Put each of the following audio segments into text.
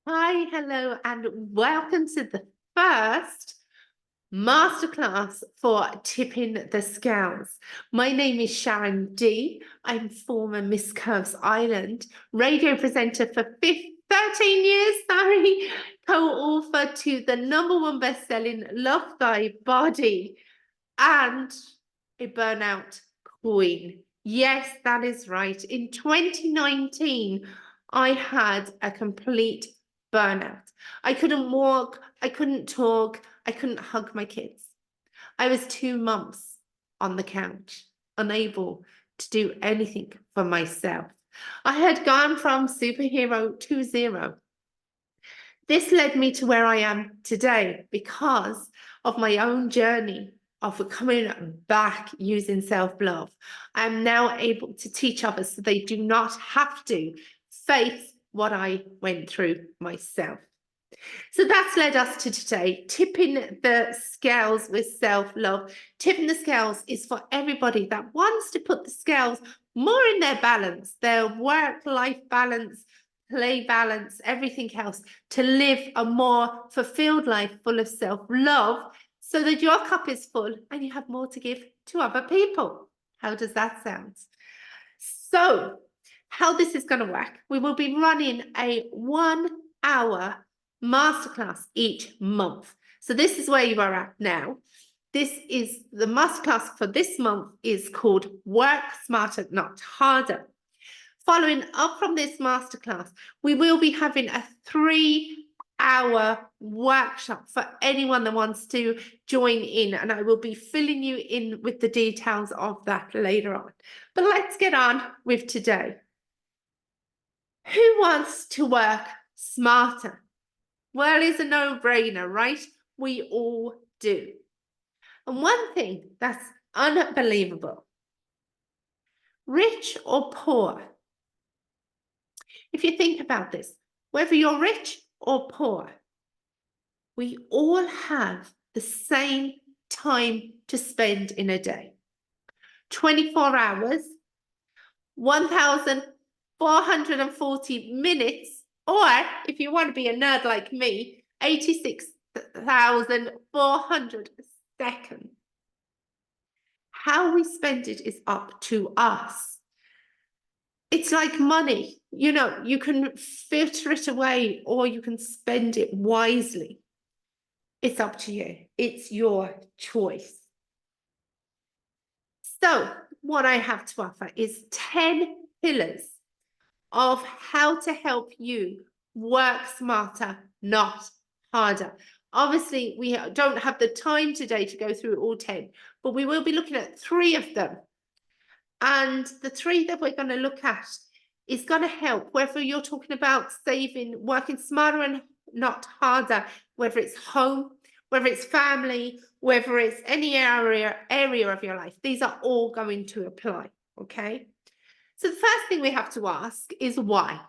Hi, hello, and welcome to the first masterclass for Tipping the Scales. My name is Sharon D. I'm former Miss Curves Island radio presenter for 13 years, co-author to the #1 best-selling Love Thy Body and a burnout queen. Yes, that is right. In 2019, I had a complete burnout. I couldn't walk, I couldn't talk, I couldn't hug my kids. I was 2 months on the couch, unable to do anything for myself. I had gone from superhero to zero. This led me to where I am today because of my own journey of coming back using self-love. I'm now able to teach others so they do not have to face what I went through myself. So that's led us to today, tipping the scales with self-love. Tipping the scales is for everybody that wants to put the scales more in their balance, their work-life balance, play balance, everything else, to live a more fulfilled life full of self-love so that your cup is full and you have more to give to other people. How does that sound? So how this is going to work, we will be running a 1-hour masterclass each month. So this is where you are at now. This is the masterclass for this month is called Work Smarter Not Harder. Following up from this masterclass, we will be having a 3-hour workshop for anyone that wants to join in, and I will be filling you in with the details of that later on. But let's get on with today. Who wants to work smarter? Well, it's a no-brainer, right? We all do. And one thing that's unbelievable, rich or poor, if you think about this, whether you're rich or poor, we all have the same time to spend in a day. 24 hours, 1,440 minutes, or if you want to be a nerd like me, 86,400 seconds. How we spend it is up to us. It's like money, you can filter it away or you can spend it wisely. It's up to you. It's your choice. So what I have to offer is 10 pillars of how to help you work smarter, not harder. Obviously, we don't have the time today to go through all 10, but we will be looking at 3 of them. And the 3 that we're going to look at is going to help, whether you're talking about saving, working smarter and not harder, whether it's home, whether it's family, whether it's any area of your life. These are all going to apply, okay? So the first thing we have to ask is why?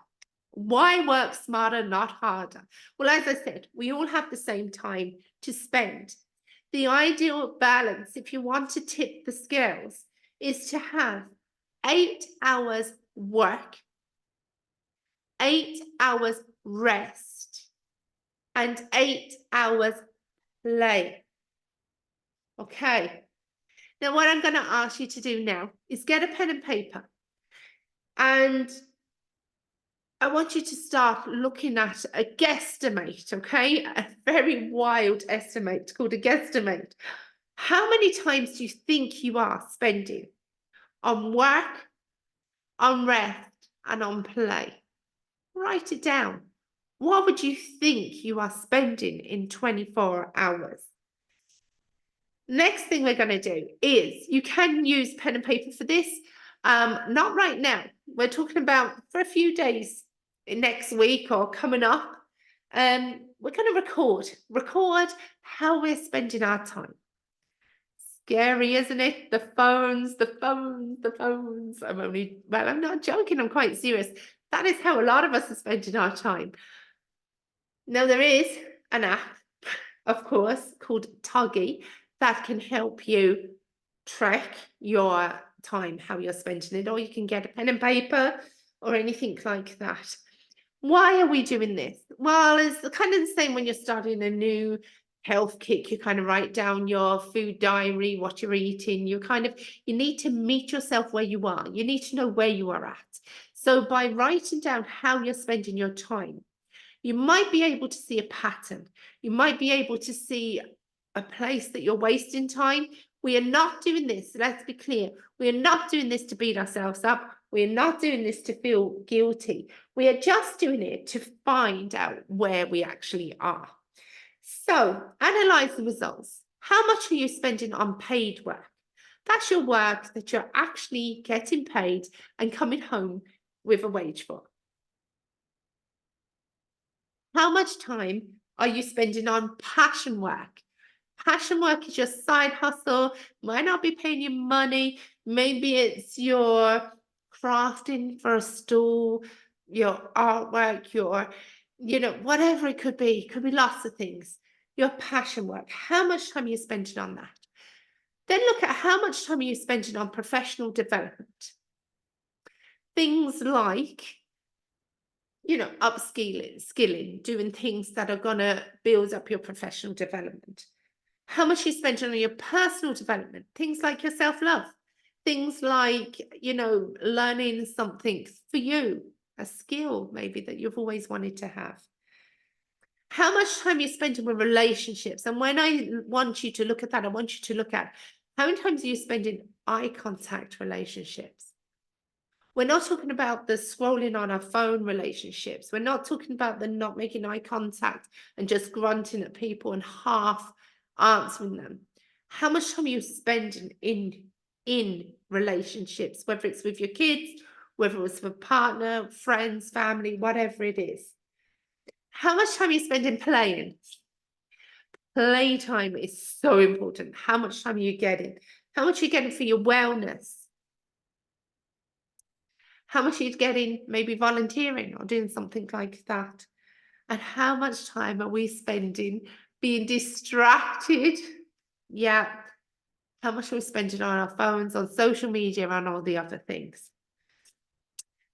Why work smarter, not harder? Well, as I said, we all have the same time to spend. The ideal balance, if you want to tip the scales, is to have 8 hours work, 8 hours rest, and 8 hours play. Okay. Now, what I'm going to ask you to do now is get a pen and paper. And I want you to start looking at a guesstimate, okay? A very wild estimate called a guesstimate. How many times do you think you are spending on work, on rest, and on play? Write it down. What would you think you are spending in 24 hours? Next thing we're going to do is you can use pen and paper for this. Not right now. We're talking about for a few days next week or coming up. We're going to record how we're spending our time. Scary, isn't it? The phones. I'm not joking. I'm quite serious. That is how a lot of us are spending our time. Now, there is an app, of course, called Toggy that can help you track your time, how you're spending it, or you can get a pen and paper or anything like that. Why are we doing this? Well, it's kind of the same when you're starting a new health kick. You kind of write down your food diary, what you're eating. You need to meet yourself where you are. You need to know where you are at. So by writing down how you're spending your time, you might be able to see a pattern. You might be able to see a place that you're wasting time. We are not doing this. Let's be clear. We are not doing this to beat ourselves up. We are not doing this to feel guilty. We are just doing it to find out where we actually are. So analyze the results. How much are you spending on paid work? That's your work that you're actually getting paid and coming home with a wage for. How much time are you spending on passion work? Passion work is your side hustle, might not be paying you money. Maybe it's your crafting for a store, your artwork, whatever it could be. It could be lots of things. Your passion work. How much time are you spending on that? Then look at how much time are you spending on professional development. Things like upskilling, skilling, doing things that are going to build up your professional development. How much you spend on your personal development, things like your self-love, things like, learning something for you, a skill maybe that you've always wanted to have. How much time you're spending with relationships. And when I want you to look at that, I want you to look at how many times are you spending eye contact relationships. We're not talking about the scrolling on our phone relationships. We're not talking about the not making eye contact and just grunting at people and half answering them. How much time are you spending in relationships, whether it's with your kids, whether it's with a partner, friends, family, whatever it is? How much time are you spending playing? Playtime is so important. How much time are you getting? How much are you getting for your wellness? How much are you getting maybe volunteering or doing something like that? And how much time are we spending being distracted? Yeah. How much are we spending on our phones, on social media, and all the other things?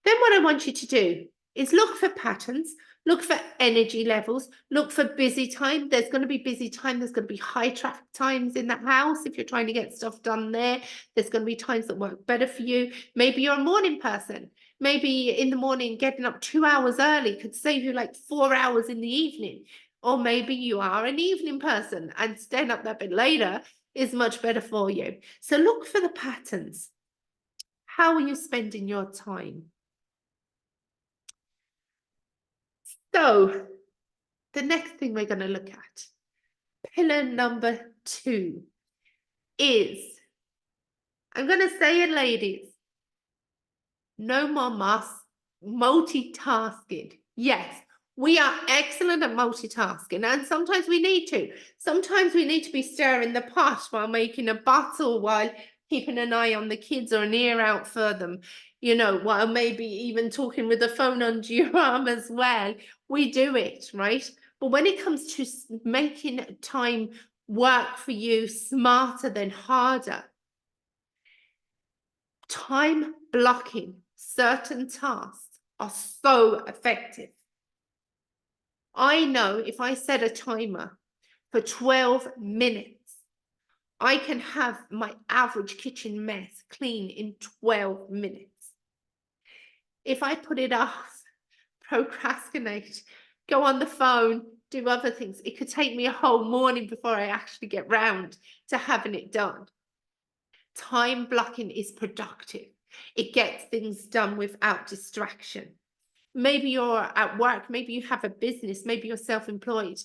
Then what I want you to do is look for patterns, look for energy levels, look for busy time. There's going to be busy time. There's going to be high traffic times in the house if you're trying to get stuff done there. There's going to be times that work better for you. Maybe you're a morning person. Maybe in the morning, getting up 2 hours early could save you like 4 hours in the evening. Or maybe you are an evening person and staying up that bit later is much better for you. So look for the patterns. How are you spending your time? So the next thing we're going to look at, pillar number 2 is, I'm going to say it, ladies, no more multitasking. Yes, we are excellent at multitasking, and sometimes we need to. Sometimes we need to be stirring the pot while making a bottle, while keeping an eye on the kids or an ear out for them, while maybe even talking with the phone under your arm as well. We do it, right? But when it comes to making time work for you smarter than harder, time blocking certain tasks are so effective. I know if I set a timer for 12 minutes, I can have my average kitchen mess clean in 12 minutes. If I put it off, procrastinate, go on the phone, do other things, it could take me a whole morning before I actually get round to having it done. Time blocking is productive. It gets things done without distraction. Maybe you're at work, maybe you have a business, maybe you're self-employed.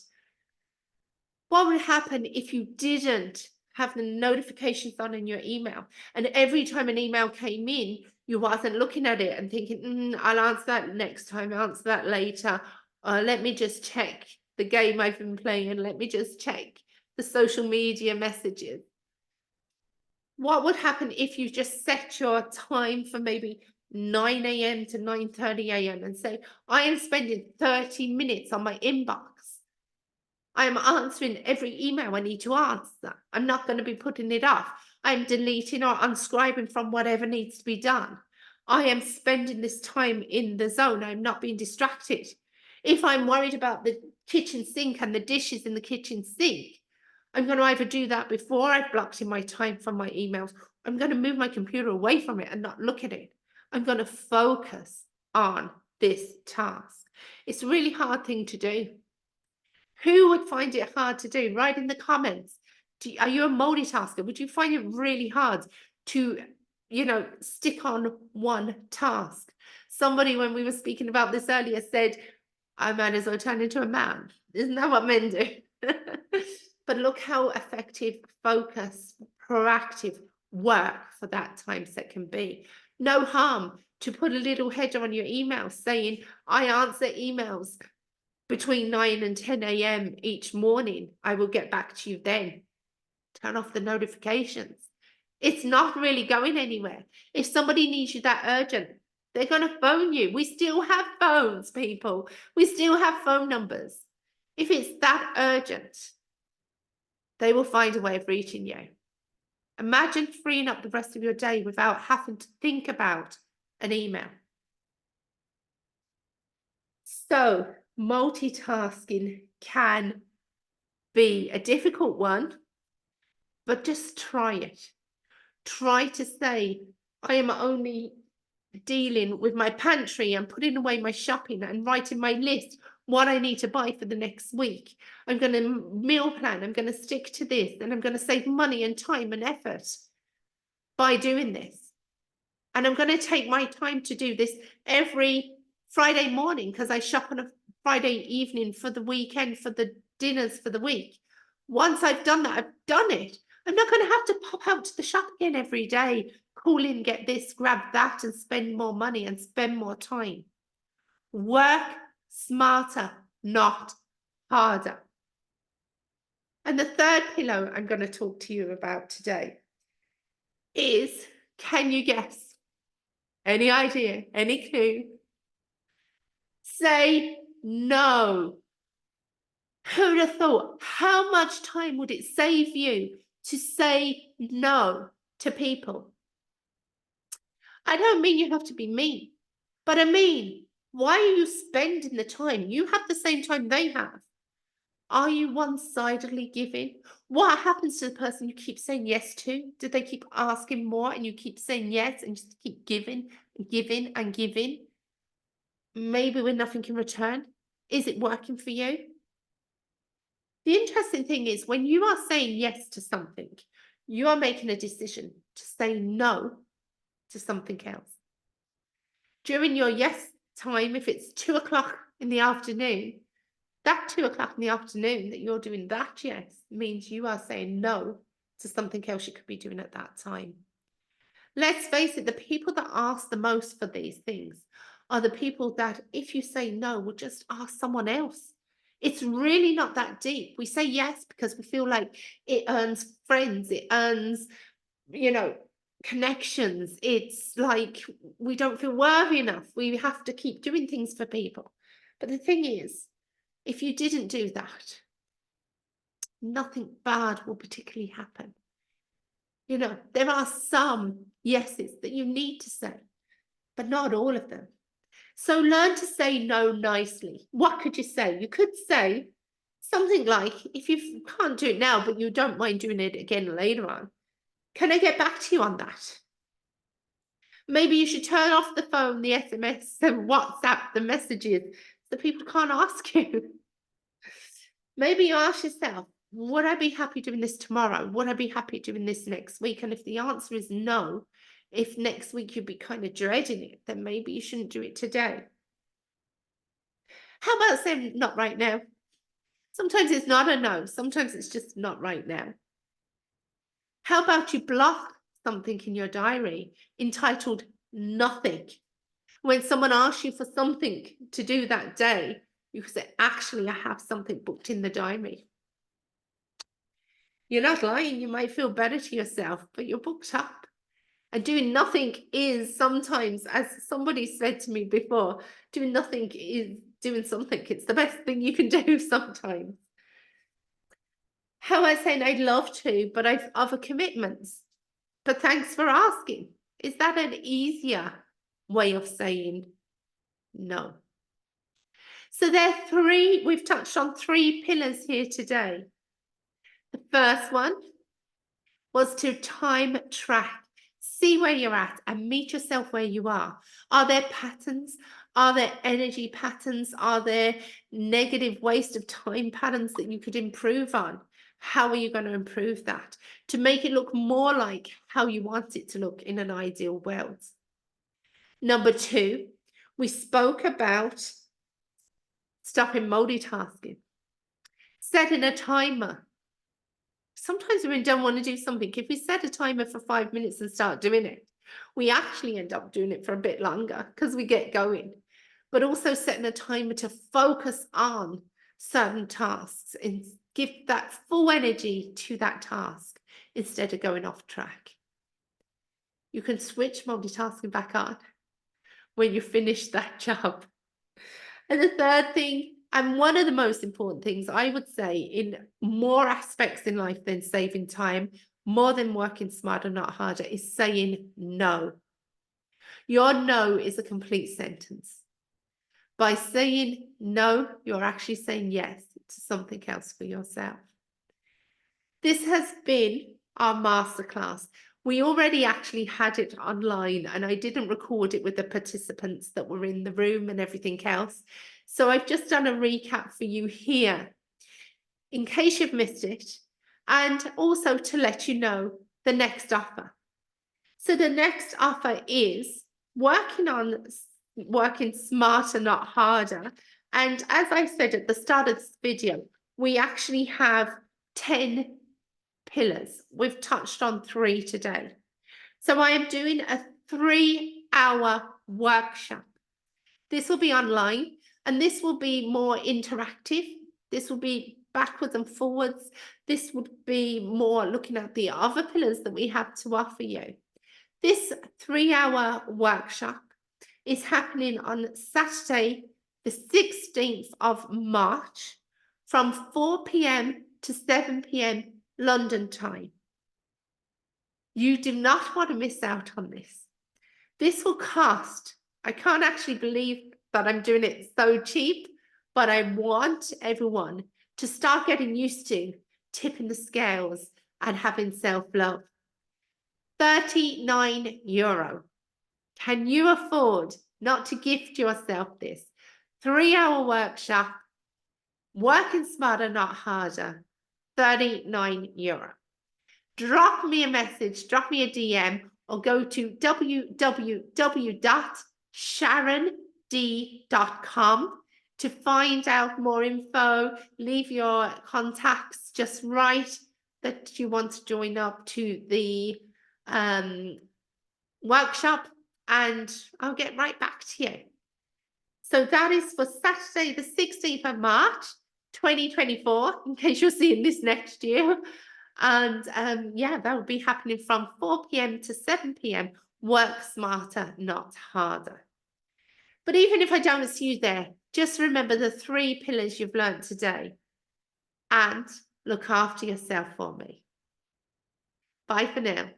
What would happen if you didn't have the notifications on in your email, and every time an email came in, you wasn't looking at it and thinking, I'll answer that next time, I'll answer that later. Let me just check the game I've been playing, and let me just check the social media messages. What would happen if you just set your time for maybe 9 a.m. to 9:30 a.m. and say, I am spending 30 minutes on my inbox. I am answering every email I need to answer. I'm not going to be putting it off. I'm deleting or unscribing from whatever needs to be done. I am spending this time in the zone. I'm not being distracted. If I'm worried about the kitchen sink and the dishes in the kitchen sink, I'm going to either do that before I've blocked in my time from my emails. I'm going to move my computer away from it and not look at it. I'm going to focus on this task. It's a really hard thing to do. Who would find it hard to do? Write in the comments. Are you a multitasker? Would you find it really hard to, stick on one task? Somebody, when we were speaking about this earlier, said, I might as well turn into a man. Isn't that what men do? But look how effective, focused, proactive work for that time set can be. No harm to put a little header on your email saying, I answer emails between 9 and 10 a.m. each morning. I will get back to you then. Turn off the notifications. It's not really going anywhere. If somebody needs you that urgent, they're going to phone you. We still have phones, people. We still have phone numbers. If it's that urgent, they will find a way of reaching you. Imagine freeing up the rest of your day without having to think about an email. So, multitasking can be a difficult one, but just try it. Try to say, I am only dealing with my pantry and putting away my shopping and writing my list, what I need to buy for the next week. I'm going to meal plan. I'm going to stick to this, and I'm going to save money and time and effort by doing this. And I'm going to take my time to do this every Friday morning because I shop on a Friday evening for the weekend, for the dinners for the week. Once I've done that, I've done it. I'm not going to have to pop out to the shop again every day, call in, get this, grab that, and spend more money and spend more time. Work smarter, not harder. And the third pillar I'm going to talk to you about today is, can you guess? Any idea? Any clue? Say no. Who'd have thought? How much time would it save you to say no to people? I don't mean you have to be mean, but I mean, why are you spending the time? You have the same time they have. Are you one-sidedly giving? What happens to the person you keep saying yes to? Do they keep asking more and you keep saying yes and just keep giving and giving and giving? Maybe with nothing in return. Is it working for you? The interesting thing is, when you are saying yes to something, you are making a decision to say no to something else. During your yes time, if it's 2 o'clock in the afternoon, that 2 o'clock in the afternoon that you're doing that yes means you are saying no to something else you could be doing at that time. Let's face it, the people that ask the most for these things are the people that, if you say no, will just ask someone else. It's really not that deep. We say yes because we feel like it earns friends, it earns, connections. It's like we don't feel worthy enough. We have to keep doing things for people. But the thing is, if you didn't do that, nothing bad will particularly happen. There are some yeses that you need to say, but not all of them. So learn to say no nicely. What could you say? You could say something like, if you can't do it now, but you don't mind doing it again later on, can I get back to you on that? Maybe you should turn off the phone, the SMS, and WhatsApp, the messages, so people can't ask you. Maybe you ask yourself, would I be happy doing this tomorrow? Would I be happy doing this next week? And if the answer is no, if next week you'd be kind of dreading it, then maybe you shouldn't do it today. How about saying not right now? Sometimes it's not a no. Sometimes it's just not right now. How about you block something in your diary entitled nothing? When someone asks you for something to do that day, you can say, actually, I have something booked in the diary. You're not lying. You might feel better to yourself, but you're booked up. And doing nothing is sometimes, as somebody said to me before, doing nothing is doing something. It's the best thing you can do sometimes. How I saying I'd love to, but I've other commitments. But thanks for asking. Is that an easier way of saying no. So we've touched on 3 pillars here today. The first one was to time track, see where you're at and meet yourself where you are. Are there patterns? Are there energy patterns? Are there negative waste of time patterns that you could improve on? How are you going to improve that to make it look more like how you want it to look in an ideal world? Number 2, we spoke about stopping multitasking, setting a timer. Sometimes when we don't want to do something, if we set a timer for 5 minutes and start doing it, we actually end up doing it for a bit longer because we get going. But also setting a timer to focus on certain tasks and give that full energy to that task instead of going off track. You can switch multitasking back on when you finish that job. And the third thing, and one of the most important things I would say in more aspects in life than saving time, more than working smarter, not harder, is saying no. Your no is a complete sentence. By saying no, you're actually saying yes to something else for yourself. This has been our masterclass. We already actually had it online and I didn't record it with the participants that were in the room and everything else. So I've just done a recap for you here in case you've missed it and also to let you know the next offer. So the next offer is working smarter, not harder. And as I said at the start of this video, we actually have 10 pillars. We've touched on 3 today. So I am doing a 3-hour workshop. This will be online and this will be more interactive. This will be backwards and forwards. This would be more looking at the other pillars that we have to offer you. This 3-hour workshop is happening on Saturday, the 16th of March from 4 p.m. to 7 p.m. London time. You do not want to miss out on this. This will cost, I can't actually believe that I'm doing it so cheap, but I want everyone to start getting used to tipping the scales and having self-love. €39. Can you afford not to gift yourself this 3-hour workshop, working smarter, not harder, €39. Drop me a message, drop me a DM, or go to www.sharond.com to find out more info. Leave your contacts, just write that you want to join up to the workshop and I'll get right back to you. So that is for Saturday, the 16th of March, 2024, in case you're seeing this next year. And yeah, that will be happening from 4 p.m. to 7 p.m. Work smarter, not harder. But even if I don't see you there, just remember the 3 pillars you've learned today and look after yourself for me. Bye for now.